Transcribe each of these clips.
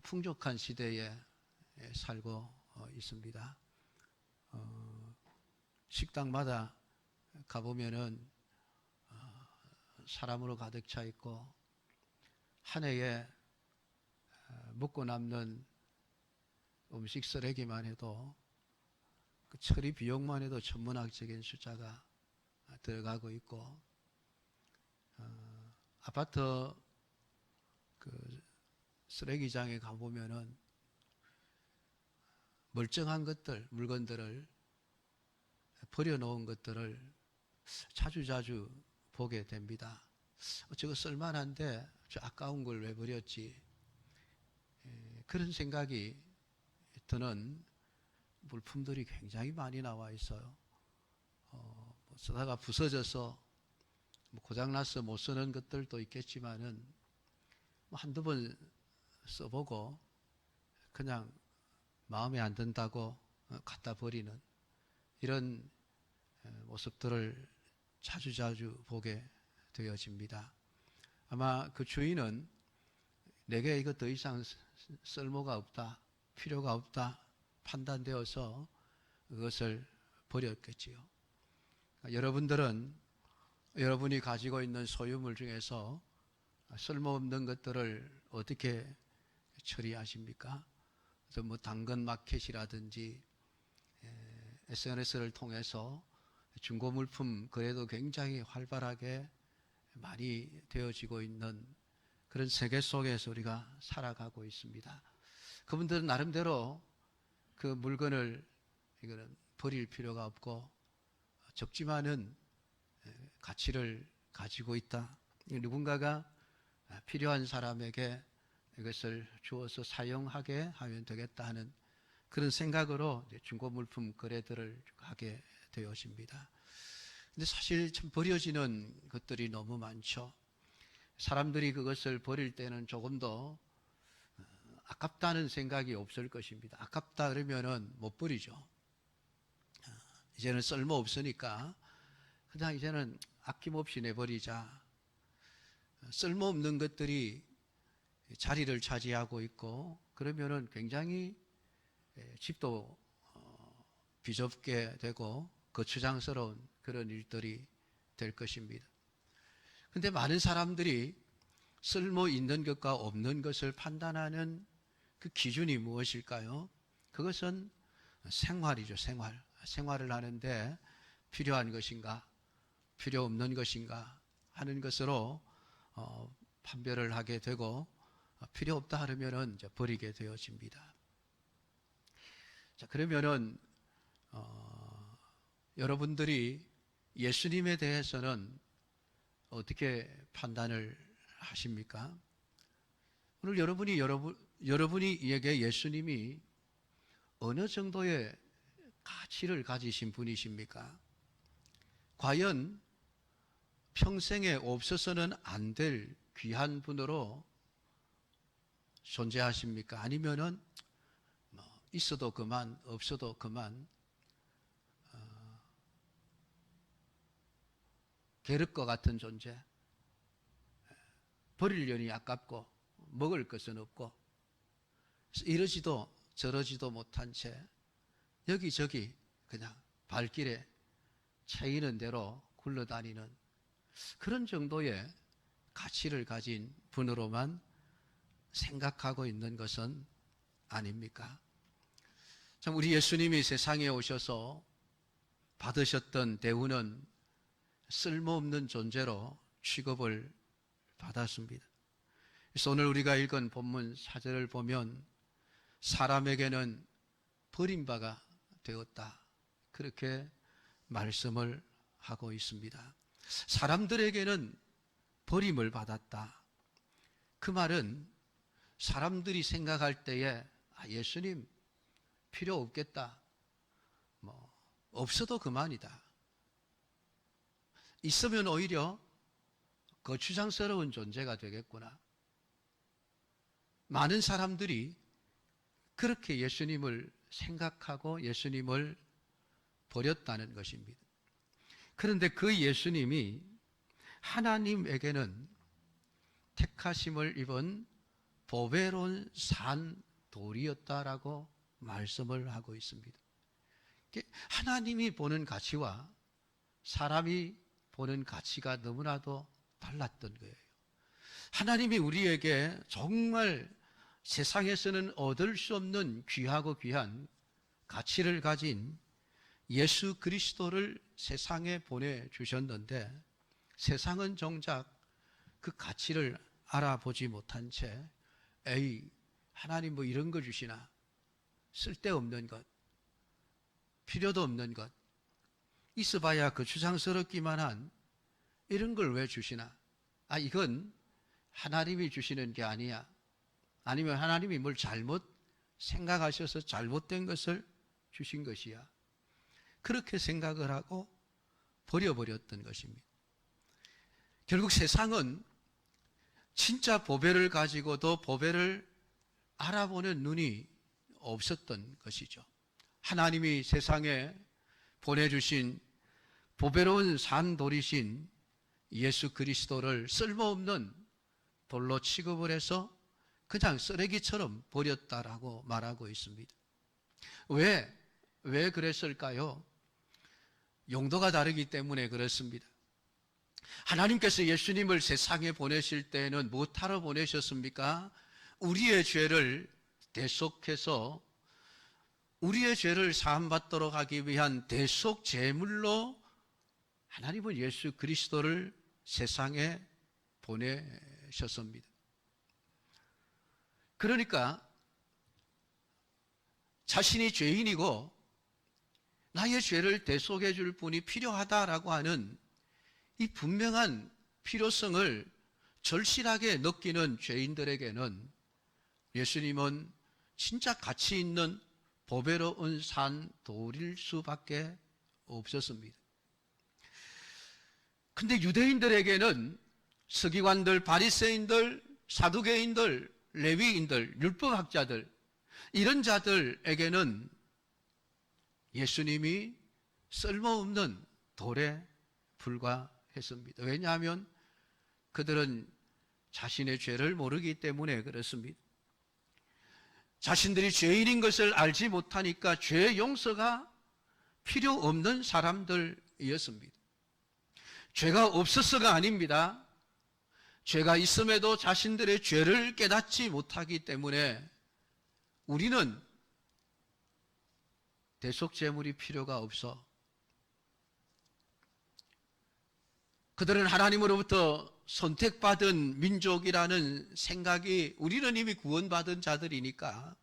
풍족한 시대에 살고 있습니다. 식당마다 가보면은 사람으로 가득 차 있고, 한 해에 먹고 남는 음식 쓰레기만 해도 그 처리 비용만 해도 천문학적인 숫자가 들어가고 있고, 아파트 그 쓰레기장에 가보면은 멀쩡한 것들, 물건들을 버려놓은 것들을 자주자주 보게 됩니다. 저거 쓸만한데 저 아까운 걸 왜 버렸지? 그런 생각이 드는 물품들이 굉장히 많이 나와 있어요. 쓰다가 부서져서 고장나서 못 쓰는 것들도 있겠지만은 한두 번 써보고 그냥 마음에 안 든다고 갖다 버리는 이런 모습들을 자주자주 보게 되어집니다. 아마 그 주인은 내게 이거 더 이상 쓸모가 없다, 필요가 없다 판단되어서 그것을 버렸겠지요. 여러분들은 여러분이 가지고 있는 소유물 중에서 쓸모없는 것들을 어떻게 처리하십니까? 뭐 당근 마켓이라든지 SNS를 통해서 중고 물품 거래도 굉장히 활발하게 많이 되어지고 있는 그런 세계 속에서 우리가 살아가고 있습니다. 그분들은 나름대로 그 물건을 이거는 버릴 필요가 없고 적지만은 가치를 가지고 있다. 누군가가 필요한 사람에게 이것을 주어서 사용하게 하면 되겠다 하는 그런 생각으로 중고 물품 거래들을 하게 되어집니다. 근데 사실 참 버려지는 것들이 너무 많죠. 사람들이 그것을 버릴 때는 조금 더 아깝다는 생각이 없을 것입니다. 아깝다 그러면은 못 버리죠. 이제는 쓸모 없으니까 그냥 이제는 아낌없이 내버리자. 쓸모없는 것들이 자리를 차지하고 있고 그러면은 굉장히 집도 비좁게 되고 거추장스러운 그런 일들이 될 것입니다. 그런데 많은 사람들이 쓸모 있는 것과 없는 것을 판단하는 그 기준이 무엇일까요? 그것은 생활이죠, 생활. 생활을 하는데 필요한 것인가, 필요 없는 것인가 하는 것으로 판별을 하게 되고 필요 없다 하면은 이제 버리게 되어집니다. 자, 그러면은 여러분들이 예수님에 대해서는 어떻게 판단을 하십니까? 오늘 여러분이에게 예수님이 어느 정도의 가치를 가지신 분이십니까? 과연 평생에 없어서는 안 될 귀한 분으로 존재하십니까? 아니면은 있어도 그만, 없어도 그만, 게륵과 같은 존재, 버리려니 아깝고 먹을 것은 없고 이러지도 저러지도 못한 채 여기저기 그냥 발길에 채이는 대로 굴러다니는 그런 정도의 가치를 가진 분으로만 생각하고 있는 것은 아닙니까? 참 우리 예수님이 세상에 오셔서 받으셨던 대우는 쓸모없는 존재로 취급을 받았습니다. 그래서 오늘 우리가 읽은 본문 4절을 보면 사람에게는 버림바가 되었다. 그렇게 말씀을 하고 있습니다. 사람들에게는 버림을 받았다. 그 말은 사람들이 생각할 때에 예수님 필요 없겠다. 없어도 그만이다. 있으면 오히려 거추장스러운 존재가 되겠구나. 많은 사람들이 그렇게 예수님을 생각하고 예수님을 버렸다는 것입니다. 그런데 그 예수님이 하나님에게는 택하심을 입은 보배로운 산 돌이었다라고 말씀을 하고 있습니다. 하나님이 보는 가치와 사람이 보는 가치가 너무나도 달랐던 거예요. 하나님이 우리에게 정말 세상에서는 얻을 수 없는 귀하고 귀한 가치를 가진 예수 그리스도를 세상에 보내주셨는데, 세상은 정작 그 가치를 알아보지 못한 채 에이, 하나님 뭐 이런 거 주시나, 쓸데없는 것, 필요도 없는 것, 있어봐야 그 추상스럽기만 한 이런 걸 왜 주시나, 이건 하나님이 주시는 게 아니야, 아니면 하나님이 뭘 잘못 생각하셔서 잘못된 것을 주신 것이야, 그렇게 생각을 하고 버려버렸던 것입니다. 결국 세상은 진짜 보배를 가지고도 보배를 알아보는 눈이 없었던 것이죠. 하나님이 세상에 보내주신 보배로운 산돌이신 예수 그리스도를 쓸모없는 돌로 취급을 해서 그냥 쓰레기처럼 버렸다라고 말하고 있습니다. 왜 그랬을까요? 용도가 다르기 때문에 그렇습니다. 하나님께서 예수님을 세상에 보내실 때에는 무엇하러 보내셨습니까? 우리의 죄를 대속해서 우리의 죄를 사함받도록 하기 위한 대속 제물로 하나님은 예수 그리스도를 세상에 보내셨습니다. 그러니까 자신이 죄인이고 나의 죄를 대속해 줄 분이 필요하다라고 하는 이 분명한 필요성을 절실하게 느끼는 죄인들에게는 예수님은 진짜 가치 있는 보배로운 산돌일 수밖에 없었습니다. 근데 유대인들에게는 서기관들, 바리새인들, 사두개인들, 레위인들, 율법학자들, 이런 자들에게는 예수님이 쓸모없는 돌에 불과했습니다. 왜냐하면 그들은 자신의 죄를 모르기 때문에 그렇습니다. 자신들이 죄인인 것을 알지 못하니까 죄 용서가 필요 없는 사람들이었습니다. 죄가 없어서가 아닙니다. 죄가 있음에도 자신들의 죄를 깨닫지 못하기 때문에 우리는 대속제물이 필요가 없어. 그들은 하나님으로부터 선택받은 민족이라는 생각이, 우리는 이미 구원받은 자들이니까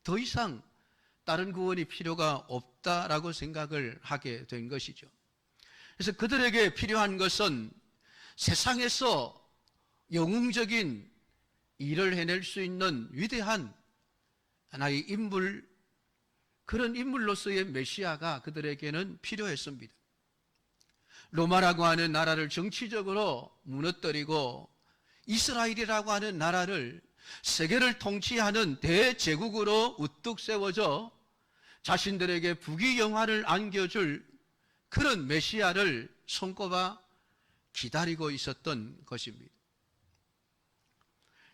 더 이상 다른 구원이 필요가 없다라고 생각을 하게 된 것이죠. 그래서 그들에게 필요한 것은 세상에서 영웅적인 일을 해낼 수 있는 위대한 하나의 인물, 그런 인물로서의 메시아가 그들에게는 필요했습니다. 로마라고 하는 나라를 정치적으로 무너뜨리고 이스라엘이라고 하는 나라를 세계를 통치하는 대제국으로 우뚝 세워져 자신들에게 부귀영화를 안겨줄 그런 메시아를 손꼽아 기다리고 있었던 것입니다.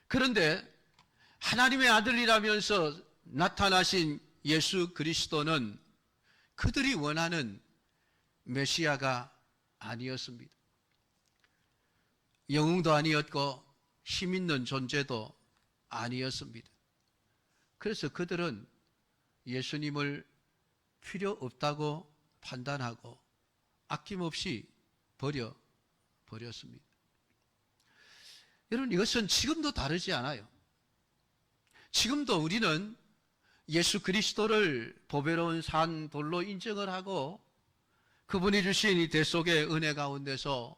그런데 하나님의 아들이라면서 나타나신 예수 그리스도는 그들이 원하는 메시아가 아니었습니다. 영웅도 아니었고 힘 있는 존재도 아니었습니다. 그래서 그들은 예수님을 필요 없다고 판단하고 아낌없이 버렸습니다. 여러분, 이것은 지금도 다르지 않아요. 지금도 우리는 예수 그리스도를 보배로운 산돌로 인정을 하고 그분이 주신 이 대속의 은혜 가운데서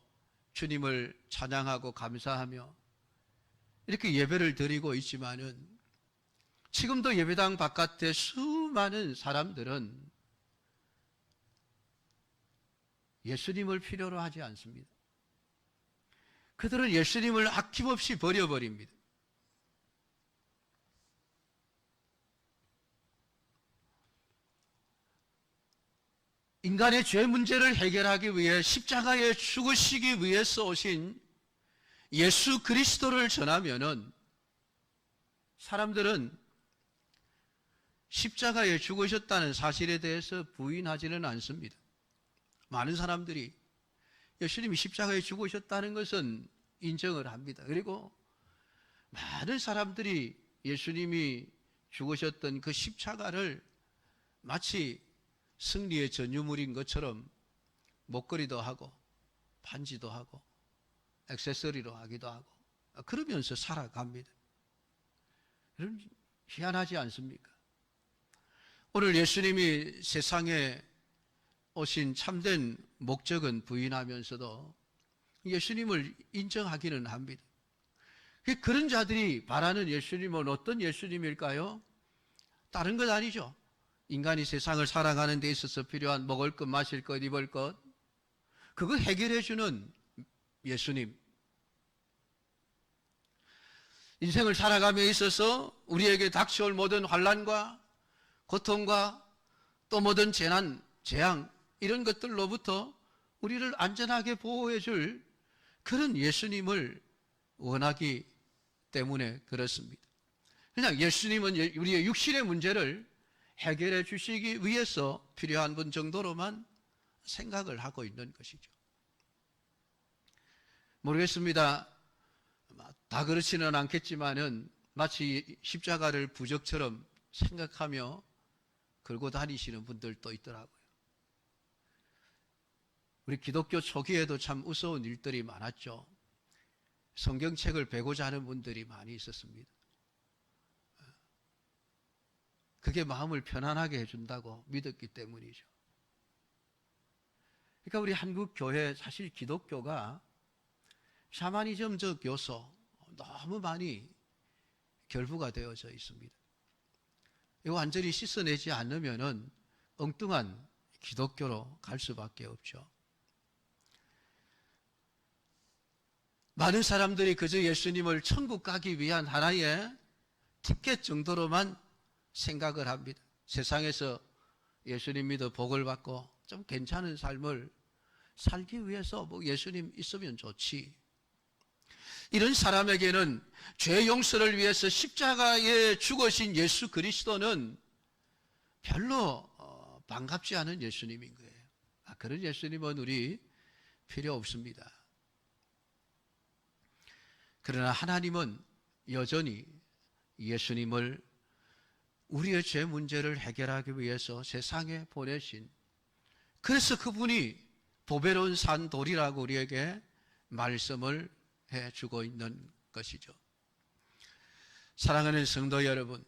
주님을 찬양하고 감사하며 이렇게 예배를 드리고 있지만은, 지금도 예배당 바깥에 수많은 사람들은 예수님을 필요로 하지 않습니다. 그들은 예수님을 아낌없이 버려버립니다. 인간의 죄 문제를 해결하기 위해 십자가에 죽으시기 위해서 오신 예수 그리스도를 전하면은 사람들은 십자가에 죽으셨다는 사실에 대해서 부인하지는 않습니다. 많은 사람들이 예수님이 십자가에 죽으셨다는 것은 인정을 합니다. 그리고 많은 사람들이 예수님이 죽으셨던 그 십자가를 마치 승리의 전유물인 것처럼 목걸이도 하고 반지도 하고 액세서리로 하기도 하고 그러면서 살아갑니다. 여러분, 희한하지 않습니까? 오늘 예수님이 세상에 오신 참된 목적은 부인하면서도 예수님을 인정하기는 합니다. 그런 자들이 바라는 예수님은 어떤 예수님일까요? 다른 것 아니죠. 인간이 세상을 살아가는 데 있어서 필요한 먹을 것, 마실 것, 입을 것, 그거 해결해 주는 예수님. 인생을 살아감에 있어서 우리에게 닥쳐올 모든 환난과 고통과 또 모든 재난, 재앙 이런 것들로부터 우리를 안전하게 보호해 줄 그런 예수님을 원하기 때문에 그렇습니다. 그냥 예수님은 우리의 육신의 문제를 해결해 주시기 위해서 필요한 분 정도로만 생각을 하고 있는 것이죠. 모르겠습니다. 다 그렇지는 않겠지만은 마치 십자가를 부적처럼 생각하며 걸고 다니시는 분들도 있더라고요. 우리 기독교 초기에도 참 무서운 일들이 많았죠. 성경책을 베고자 하는 분들이 많이 있었습니다. 그게 마음을 편안하게 해준다고 믿었기 때문이죠. 그러니까 우리 한국 교회, 사실 기독교가 샤머니즘적 요소 너무 많이 결부가 되어져 있습니다. 이거 완전히 씻어내지 않으면은 엉뚱한 기독교로 갈 수밖에 없죠. 많은 사람들이 그저 예수님을 천국 가기 위한 하나의 티켓 정도로만 생각을 합니다. 세상에서 예수님 믿어 복을 받고 좀 괜찮은 삶을 살기 위해서 뭐 예수님 있으면 좋지. 이런 사람에게는 죄 용서를 위해서 십자가에 죽으신 예수 그리스도는 별로 반갑지 않은 예수님인 거예요. 그런 예수님은 우리 필요 없습니다. 그러나 하나님은 여전히 예수님을 우리의 죄 문제를 해결하기 위해서 세상에 보내신, 그래서 그분이 보배로운 산돌이라고 우리에게 말씀을 해주고 있는 것이죠. 사랑하는 성도 여러분,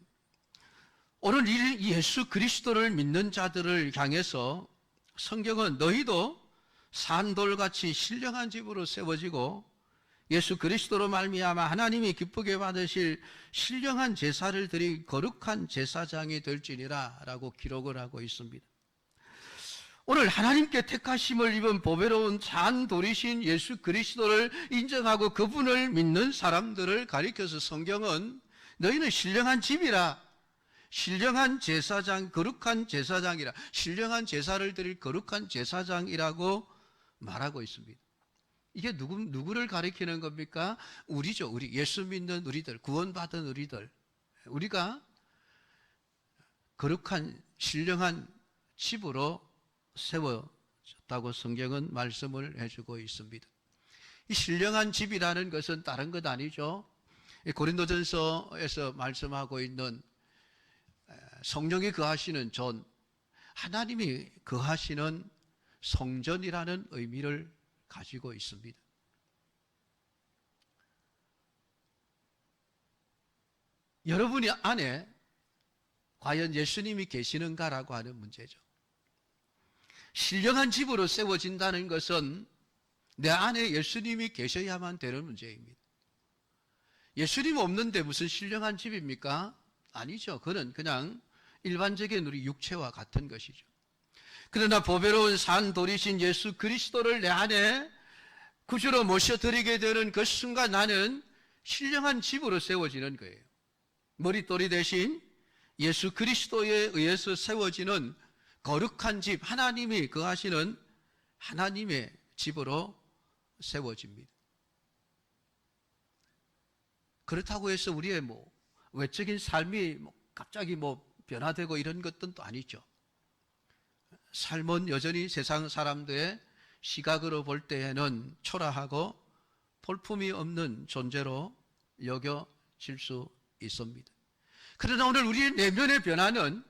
오늘 이 예수 그리스도를 믿는 자들을 향해서 성경은 너희도 산돌같이 신령한 집으로 세워지고 예수 그리스도로 말미암아 하나님이 기쁘게 받으실 신령한 제사를 드린 거룩한 제사장이 될지니라 라고 기록을 하고 있습니다. 오늘 하나님께 택하심을 입은 보배로운 산돌이신 예수 그리스도를 인정하고 그분을 믿는 사람들을 가리켜서 성경은 너희는 신령한 집이라, 신령한 제사장, 거룩한 제사장이라, 신령한 제사를 드릴 거룩한 제사장이라고 말하고 있습니다. 이게 누구를 가리키는 겁니까? 우리죠. 우리 예수 믿는 우리들, 구원받은 우리들. 우리가 거룩한 신령한 집으로 세워졌다고 성경은 말씀을 해주고 있습니다. 이 신령한 집이라는 것은 다른 것 아니죠. 고린도전서에서 말씀하고 있는 성령이 거하시는 존, 하나님이 거하시는 성전이라는 의미를 가지고 있습니다. 여러분이 안에 과연 예수님이 계시는가라고 하는 문제죠. 신령한 집으로 세워진다는 것은 내 안에 예수님이 계셔야만 되는 문제입니다. 예수님 없는데 무슨 신령한 집입니까? 아니죠. 그는 그냥 일반적인 우리 육체와 같은 것이죠. 그러나 보배로운 산돌이신 예수 그리스도를 내 안에 구주로 모셔드리게 되는 그 순간 나는 신령한 집으로 세워지는 거예요. 머릿돌이 대신 예수 그리스도에 의해서 세워지는 거룩한 집, 하나님이 거하시는 하나님의 집으로 세워집니다. 그렇다고 해서 우리의 외적인 삶이 갑자기 변화되고 이런 것은 또 아니죠. 삶은 여전히 세상 사람들의 시각으로 볼 때에는 초라하고 볼품이 없는 존재로 여겨질 수 있습니다. 그러나 오늘 우리의 내면의 변화는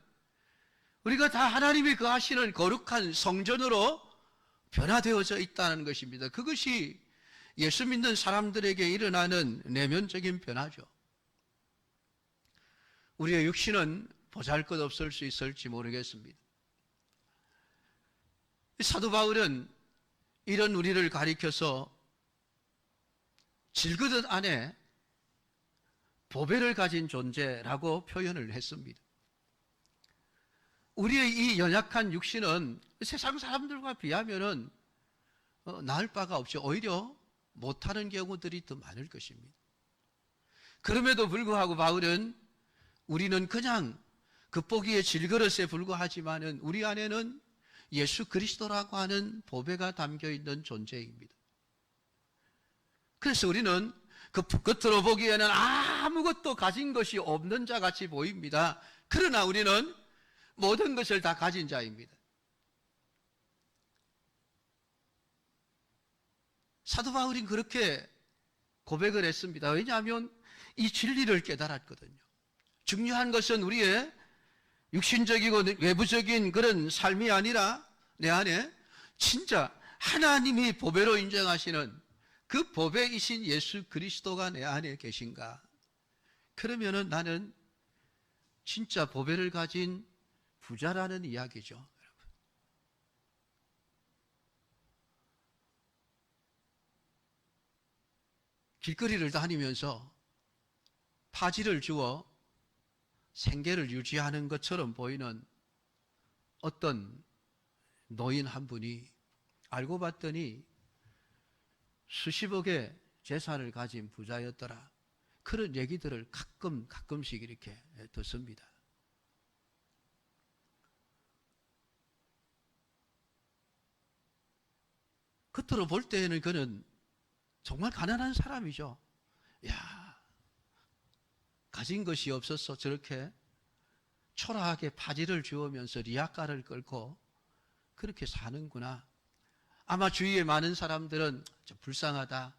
우리가 다 하나님이 거하시는 거룩한 성전으로 변화되어져 있다는 것입니다. 그것이 예수 믿는 사람들에게 일어나는 내면적인 변화죠. 우리의 육신은 보잘것없을 수 있을지 모르겠습니다. 사도 바울은 이런 우리를 가리켜서 질그릇 안에 보배를 가진 존재라고 표현을 했습니다. 우리의 이 연약한 육신은 세상 사람들과 비하면은 나을 바가 없죠. 오히려 못하는 경우들이 더 많을 것입니다. 그럼에도 불구하고 바울은 우리는 그냥 겉보기에 질그릇에 불과하지만은 우리 안에는 예수 그리스도라고 하는 보배가 담겨 있는 존재입니다. 그래서 우리는 그 겉으로 보기에는 아무것도 가진 것이 없는 자 같이 보입니다. 그러나 우리는 모든 것을 다 가진 자입니다. 사도 바울은 그렇게 고백을 했습니다. 왜냐하면 이 진리를 깨달았거든요. 중요한 것은 우리의 육신적이고 외부적인 그런 삶이 아니라 내 안에 진짜 하나님이 보배로 인정하시는 그 보배이신 예수 그리스도가 내 안에 계신가? 그러면은 나는 진짜 보배를 가진 부자라는 이야기죠, 여러분. 길거리를 다니면서 파지를 주어 생계를 유지하는 것처럼 보이는 어떤 노인 한 분이 알고 봤더니 수십억의 재산을 가진 부자였더라. 그런 얘기들을 가끔씩 이렇게 듣습니다. 겉으로 볼 때에는 그는 정말 가난한 사람이죠. 야, 가진 것이 없어서 저렇게 초라하게 파지를 주우면서 리아카를 끌고 그렇게 사는구나. 아마 주위에 많은 사람들은 좀 불쌍하다.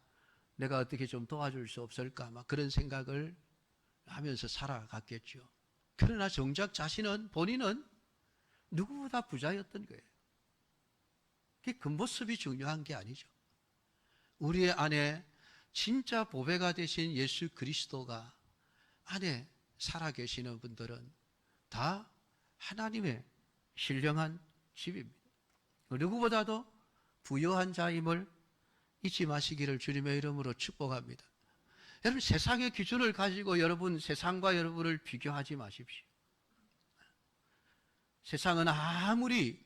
내가 어떻게 좀 도와줄 수 없을까? 막 그런 생각을 하면서 살아갔겠죠. 그러나 정작 본인은 누구보다 부자였던 거예요. 그게 겉모습이 중요한 게 아니죠. 우리의 안에 진짜 보배가 되신 예수 그리스도가 안에 살아계시는 분들은 다 하나님의 신령한 집입니다. 누구보다도 부유한 자임을 잊지 마시기를 주님의 이름으로 축복합니다. 여러분, 세상의 기준을 가지고 세상과 여러분을 비교하지 마십시오. 세상은 아무리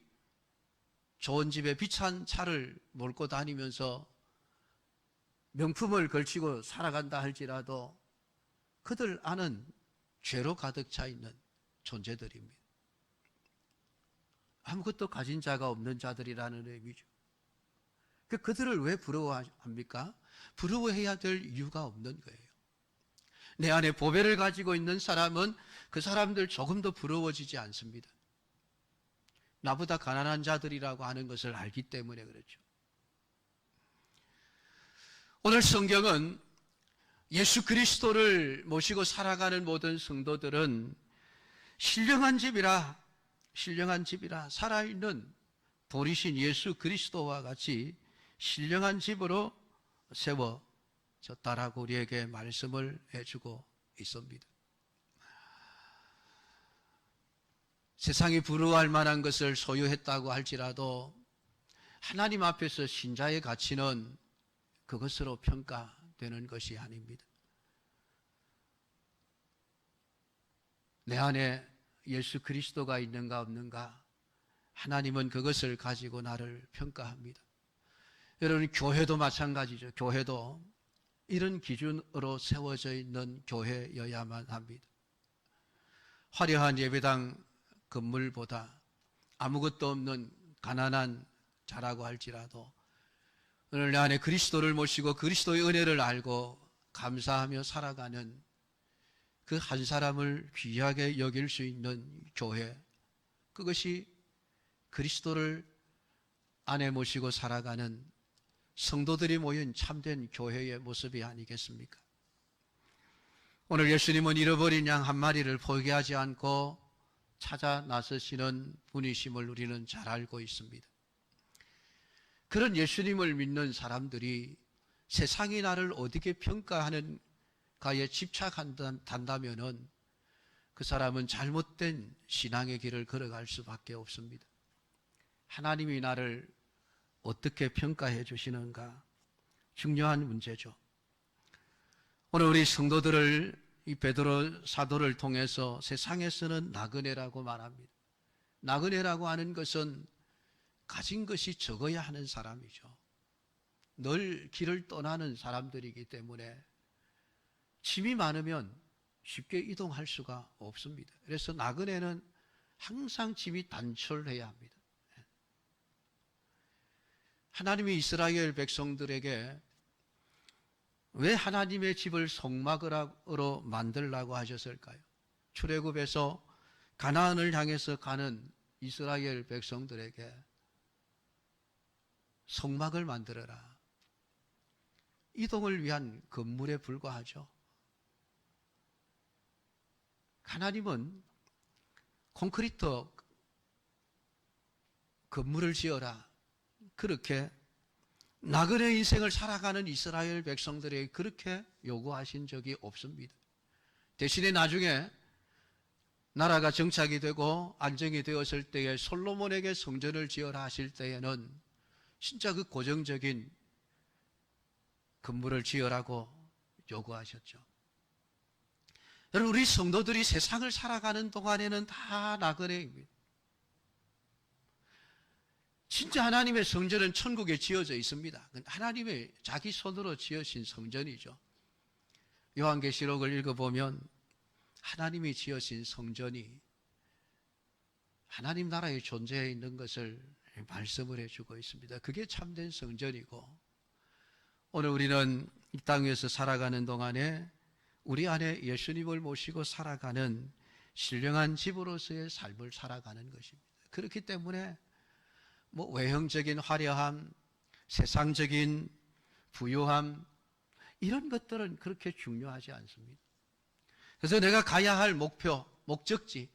좋은 집에 비싼 차를 몰고 다니면서 명품을 걸치고 살아간다 할지라도 그들 안은 죄로 가득 차 있는 존재들입니다. 아무것도 가진 자가 없는 자들이라는 의미죠. 그들을 왜 부러워합니까? 부러워해야 될 이유가 없는 거예요. 내 안에 보배를 가지고 있는 사람은 그 사람들 조금도 부러워지지 않습니다. 나보다 가난한 자들이라고 하는 것을 알기 때문에 그렇죠. 오늘 성경은 예수 그리스도를 모시고 살아가는 모든 성도들은 신령한 집이라 살아있는 돌이신 예수 그리스도와 같이 신령한 집으로 세워졌다라고 우리에게 말씀을 해주고 있습니다. 세상이 부러워할 만한 것을 소유했다고 할지라도 하나님 앞에서 신자의 가치는 그것으로 평가되는 것이 아닙니다. 내 안에 예수 그리스도가 있는가 없는가, 하나님은 그것을 가지고 나를 평가합니다. 여러분, 교회도 마찬가지죠. 교회도 이런 기준으로 세워져 있는 교회여야만 합니다. 화려한 예배당 건물보다 아무것도 없는 가난한 자라고 할지라도 오늘 내 안에 그리스도를 모시고 그리스도의 은혜를 알고 감사하며 살아가는 그 한 사람을 귀하게 여길 수 있는 교회, 그것이 그리스도를 안에 모시고 살아가는 성도들이 모인 참된 교회의 모습이 아니겠습니까? 오늘 예수님은 잃어버린 양 한 마리를 포기하지 않고 찾아 나서시는 분이심을 우리는 잘 알고 있습니다. 그런 예수님을 믿는 사람들이 세상이 나를 어떻게 평가하는가에 집착한다면 그 사람은 잘못된 신앙의 길을 걸어갈 수밖에 없습니다. 하나님이 나를 어떻게 평가해 주시는가? 중요한 문제죠. 오늘 우리 성도들을 이 베드로 사도를 통해서 세상에서는 나그네라고 말합니다. 나그네라고 하는 것은 가진 것이 적어야 하는 사람이죠. 늘 길을 떠나는 사람들이기 때문에 짐이 많으면 쉽게 이동할 수가 없습니다. 그래서 나그네는 항상 짐이 단촐해야 합니다. 하나님이 이스라엘 백성들에게 왜 하나님의 집을 성막으로 만들라고 하셨을까요? 출애굽에서 가나안을 향해서 가는 이스라엘 백성들에게 성막을 만들어라. 이동을 위한 건물에 불과하죠. 하나님은 콘크리트 건물을 지어라. 그렇게 나그네 인생을 살아가는 이스라엘 백성들에게 그렇게 요구하신 적이 없습니다. 대신에 나중에 나라가 정착이 되고 안정이 되었을 때에 솔로몬에게 성전을 지어라 하실 때에는 진짜 그 고정적인 건물을 지으라고 요구하셨죠. 여러분, 우리 성도들이 세상을 살아가는 동안에는 다 나그네입니다. 진짜 하나님의 성전은 천국에 지어져 있습니다. 하나님의 자기 손으로 지으신 성전이죠. 요한계시록을 읽어보면 하나님이 지으신 성전이 하나님 나라에 존재해 있는 것을 말씀을 해주고 있습니다. 그게 참된 성전이고, 오늘 우리는 이 땅 위에서 살아가는 동안에 우리 안에 예수님을 모시고 살아가는 신령한 집으로서의 삶을 살아가는 것입니다. 그렇기 때문에 외형적인 화려함, 세상적인 부유함, 이런 것들은 그렇게 중요하지 않습니다. 그래서 내가 가야 할 목표, 목적지,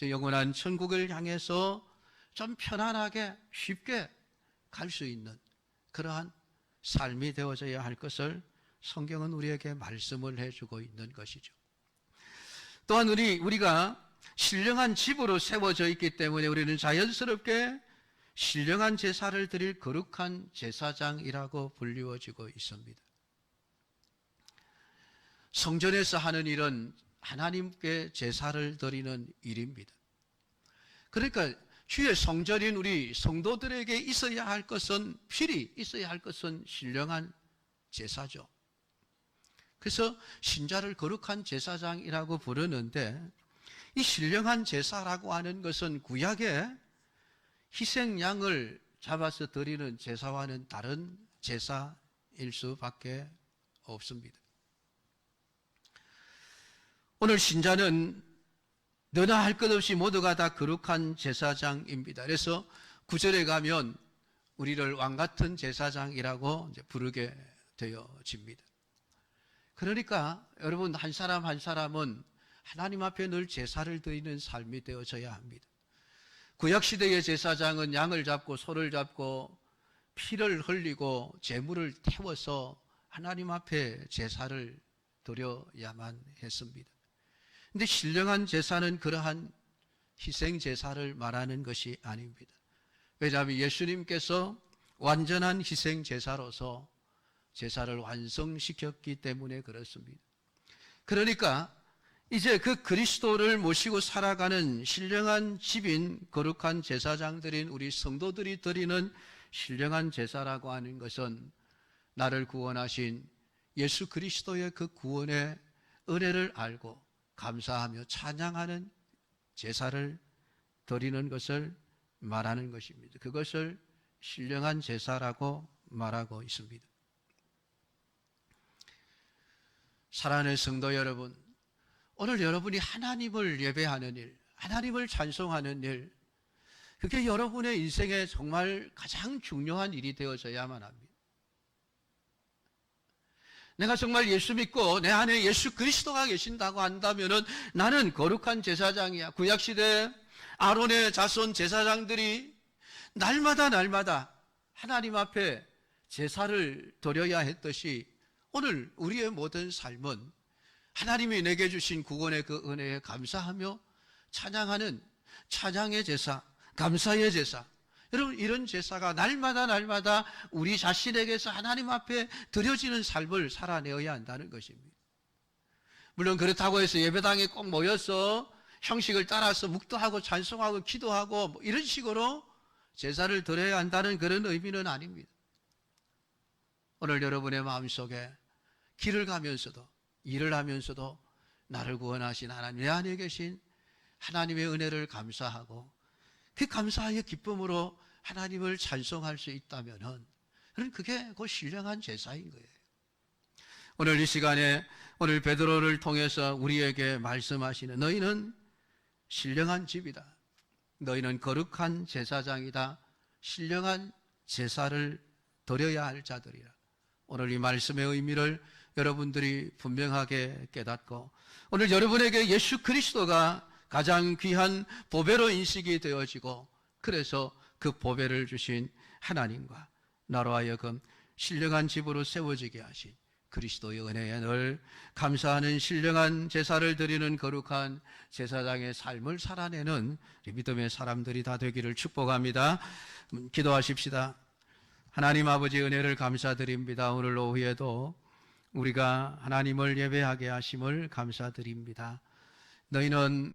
영원한 천국을 향해서 좀 편안하게 쉽게 갈 수 있는 그러한 삶이 되어져야 할 것을 성경은 우리에게 말씀을 해주고 있는 것이죠. 또한 우리가 신령한 집으로 세워져 있기 때문에 우리는 자연스럽게 신령한 제사를 드릴 거룩한 제사장이라고 불리워지고 있습니다. 성전에서 하는 일은 하나님께 제사를 드리는 일입니다. 그러니까 주의 성전인 우리 성도들에게 있어야 할 것은, 필히 있어야 할 것은 신령한 제사죠. 그래서 신자를 거룩한 제사장이라고 부르는데, 이 신령한 제사라고 하는 것은 구약에 희생양을 잡아서 드리는 제사와는 다른 제사일 수밖에 없습니다. 오늘 신자는 너나 할 것 없이 모두가 다 거룩한 제사장입니다. 그래서 9절에 가면 우리를 왕같은 제사장이라고 부르게 되어집니다. 그러니까 여러분, 한 사람 한 사람은 하나님 앞에 늘 제사를 드리는 삶이 되어져야 합니다. 구약시대의 제사장은 양을 잡고 소를 잡고 피를 흘리고 제물을 태워서 하나님 앞에 제사를 드려야만 했습니다. 그런데 신령한 제사는 그러한 희생 제사를 말하는 것이 아닙니다. 왜냐하면 예수님께서 완전한 희생 제사로서 제사를 완성시켰기 때문에 그렇습니다. 그러니까 이제 그 그리스도를 모시고 살아가는 신령한 집인 거룩한 제사장들인 우리 성도들이 드리는 신령한 제사라고 하는 것은 나를 구원하신 예수 그리스도의 그 구원의 은혜를 알고 감사하며 찬양하는 제사를 드리는 것을 말하는 것입니다. 그것을 신령한 제사라고 말하고 있습니다. 사랑하는 성도 여러분, 오늘 여러분이 하나님을 예배하는 일, 하나님을 찬송하는 일, 그게 여러분의 인생에 정말 가장 중요한 일이 되어져야만 합니다. 내가 정말 예수 믿고 내 안에 예수 그리스도가 계신다고 한다면은 나는 거룩한 제사장이야. 구약시대 아론의 자손 제사장들이 날마다 하나님 앞에 제사를 드려야 했듯이 오늘 우리의 모든 삶은 하나님이 내게 주신 구원의 그 은혜에 감사하며 찬양하는 찬양의 제사, 감사의 제사. 여러분, 이런 제사가 날마다 우리 자신에게서 하나님 앞에 드려지는 삶을 살아내어야 한다는 것입니다. 물론 그렇다고 해서 예배당에 꼭 모여서 형식을 따라서 묵도하고 찬송하고 기도하고 뭐 이런 식으로 제사를 드려야 한다는 그런 의미는 아닙니다. 오늘 여러분의 마음속에 길을 가면서도 일을 하면서도 나를 구원하신 하나님, 내 안에 계신 하나님의 은혜를 감사하고 그 감사의 기쁨으로 하나님을 찬송할 수 있다면은 그게 그 신령한 제사인 거예요. 오늘 이 시간에 오늘 베드로를 통해서 우리에게 말씀하시는 너희는 신령한 집이다. 너희는 거룩한 제사장이다. 신령한 제사를 드려야 할 자들이라. 오늘 이 말씀의 의미를 여러분들이 분명하게 깨닫고 오늘 여러분에게 예수 그리스도가 가장 귀한 보배로 인식이 되어지고 그래서 그 보배를 주신 하나님과 나로 하여금 신령한 집으로 세워지게 하신 그리스도의 은혜에 늘 감사하는 신령한 제사를 드리는 거룩한 제사장의 삶을 살아내는 믿음의 사람들이 다 되기를 축복합니다. 기도하십시다. 하나님 아버지 은혜를 감사드립니다. 오늘 오후에도 우리가 하나님을 예배하게 하심을 감사드립니다. 너희는